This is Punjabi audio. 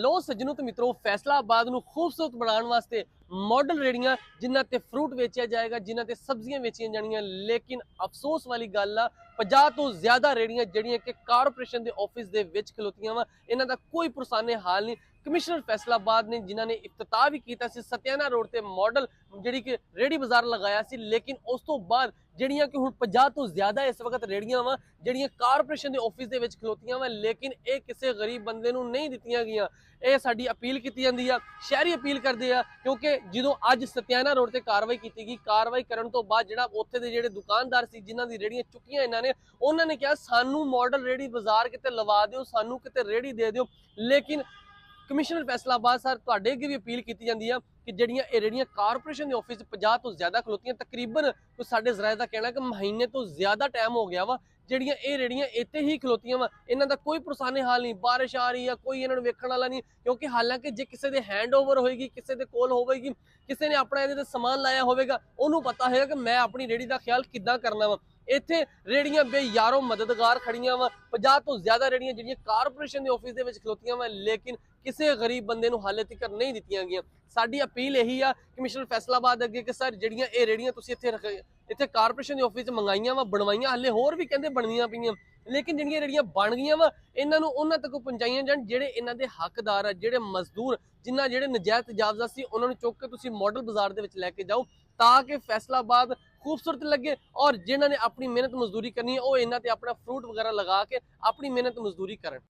हेलो सज्जनों तो मित्रों, फैसलाबाद नूं खूबसूरत बनाने वास्ते मॉडल रेहड़ियां जिन्हां ते फ्रूट वेचिया जाएगा, जिन्हां ते सब्जियां वेचियां जानियां। लेकिन अफसोस वाली गल आ, 50 तो ज्यादा रेहड़ियां जिहड़ियां कि कारपोरेशन दे ऑफिस दे विच खलोतियां वा, इन्हां दा कोई पुरसाने हाल नहीं। कमिश्नर फैसलाबाद ने जिन्हां ने इफ्तिताह भी कीता सी सत्याना रोड ते मॉडल जिहड़ी कि रेहड़ी बाजार लगाया सी, लेकिन उस तो बाद जिहड़ियां कि हुण 50 तो ज्यादा इस वक्त रेहड़ियां वा जिहड़ियां कारपोरेशन दे ऑफिस दे विच खलोतियां वा, लेकिन ये किसी गरीब बंदे नूं नहीं दित्तियां गईयां। ਇਹ ਸਾਡੀ ਅਪੀਲ ਕੀਤੀ ਜਾਂਦੀ ਆ, ਸ਼ਹਿਰੀ ਅਪੀਲ ਕਰਦੇ ਆ, ਕਿਉਂਕਿ ਜਦੋਂ ਅੱਜ ਸਤਿਆਨਾ ਰੋਡ ਤੇ ਕਾਰਵਾਈ ਕੀਤੀ ਗਈ, ਕਾਰਵਾਈ ਕਰਨ ਤੋਂ ਬਾਅਦ ਜਿਹੜਾ ਉੱਥੇ ਦੇ ਜਿਹੜੇ ਦੁਕਾਨਦਾਰ ਸੀ ਜਿਨ੍ਹਾਂ ਦੀ ਰੇੜੀਆਂ ਚੁੱਕੀਆਂ ਇਹਨਾਂ ਨੇ, ਉਹਨਾਂ ਨੇ ਕਿਹਾ ਸਾਨੂੰ ਮਾਡਲ ਰੇੜੀ ਬਾਜ਼ਾਰ ਕਿਤੇ ਲਵਾ ਦਿਓ, ਸਾਨੂੰ ਕਿਤੇ ਰੇੜੀ ਦੇ ਦਿਓ। ਲੇਕਿਨ ਕਮਿਸ਼ਨਰ ਫੈਸਲਾਬਾਦ ਸਰ ਤੁਹਾਡੇ ਅੱਗੇ ਵੀ ਅਪੀਲ ਕੀਤੀ ਜਾਂਦੀ ਆ ਕਿ ਜਿਹੜੀਆਂ ਇਹ ਰੇੜੀਆਂ ਕਾਰਪੋਰੇਸ਼ਨ ਦੇ ਆਫਿਸ 50 ਤੋਂ ਜ਼ਿਆਦਾ ਖਲੋਤੀਆਂ, ਤਕਰੀਬਨ ਸਾਡੇ ਜ਼ਰਾਏ ਦਾ ਕਹਿਣਾ ਕਿ ਮਹੀਨੇ ਤੋਂ ਜ਼ਿਆਦਾ ਟਾਈਮ ਹੋ ਗਿਆ ਵਾ ਜਿਹੜੀਆਂ ਇਹ ਰੇੜੀਆਂ ਇੱਥੇ ਹੀ ਖਲੋਤੀਆਂ ਵਾ, ਇਹਨਾਂ ਦਾ ਕੋਈ ਪੁਰਸਾਨੇ ਹਾਲ ਨਹੀਂ। ਬਾਰਿਸ਼ ਆ ਰਹੀ ਆ, ਕੋਈ ਇਹਨਾਂ ਨੂੰ ਵੇਖਣ ਵਾਲਾ ਨਹੀਂ, ਕਿਉਂਕਿ ਹਾਲਾਂਕਿ ਜੇ ਕਿਸੇ ਦੇ ਹੈਂਡਓਵਰ ਹੋਏਗੀ, ਕਿਸੇ ਦੇ ਕੋਲ ਹੋਵੇਗੀ, ਕਿਸੇ ਨੇ ਆਪਣਾ ਇਹਦੇ ਤੇ ਸਮਾਨ ਲਾਇਆ ਹੋਵੇਗਾ, ਉਹਨੂੰ ਪਤਾ ਹੋਏਗਾ ਕਿ ਮੈਂ ਆਪਣੀ ਰੇੜੀ ਦਾ ਖਿਆਲ ਕਿੱਦਾਂ ਕਰਨਾ ਵਾ। ਇੱਥੇ ਰੇੜੀਆਂ ਬੇਯਾਰੋ ਮਦਦਗਾਰ ਖੜੀਆਂ ਵਾ, 50 ਤੋਂ ਜ਼ਿਆਦਾ ਰੇੜੀਆਂ ਜਿਹੜੀਆਂ ਕਾਰਪੋਰੇਸ਼ਨ ਦੇ ਆਫਿਸ ਦੇ ਵਿੱਚ ਖਲੋਤੀਆਂ ਵਾ, ਲੇਕਿਨ ਕਿਸੇ ਗਰੀਬ ਬੰਦੇ ਨੂੰ ਹਾਲੇ ਤੱਕ ਨਹੀਂ ਦਿੱਤੀਆਂ ਗਈਆਂ। ਸਾਡੀ ਅਪੀਲ ਇਹੀ ਆ ਕਮਿਸ਼ਨਰ ਫੈਸਲਾਬਾਦ ਅੱਗੇ ਕਿ ਸਰ ਜਿਹੜੀਆਂ ਇਹ ਰੇੜੀਆਂ ਤੁਸੀਂ ਇੱਥੇ ਕਾਰਪੋਰੇਸ਼ਨ ਦੇ ਆਫਿਸ 'ਚ ਮੰਗਾਈਆਂ ਵਾ, ਬਣਵਾਈਆਂ, ਹਾਲੇ ਹੋਰ ਵੀ ਕਹਿੰਦੇ ਬਣਨੀਆਂ ਪਈਆਂ, ਲੇਕਿਨ ਜਿਹੜੀਆਂ ਰੇੜੀਆਂ ਬਣ ਗਈਆਂ ਵਾ ਇਹਨਾਂ ਨੂੰ ਉਹਨਾਂ ਤੱਕ ਪਹੁੰਚਾਈਆਂ ਜਾਣ ਜਿਹੜੇ ਇਹਨਾਂ ਦੇ ਹੱਕਦਾਰ ਆ, ਜਿਹੜੇ ਮਜ਼ਦੂਰ ਜਿਨ੍ਹਾਂ ਜਿਹੜੇ ਨਜਾਇਜ਼ ਤਜਾਵਜ਼ਾ ਸੀ, ਉਹਨਾਂ ਨੂੰ ਚੁੱਕ ਕੇ ਤੁਸੀਂ ਮਾਡਲ ਬਾਜ਼ਾਰ ਦੇ ਵਿੱਚ ਲੈ ਕੇ ਜਾਓ ਤਾਂ ਕਿ ਫੈਸਲਾਬਾਦ खूबसूरत लगे और जिन्होंने अपनी मेहनत मजदूरी करनी है वो इन्हां ते अपना फ्रूट वगैरह लगा के अपनी मेहनत मजदूरी करन।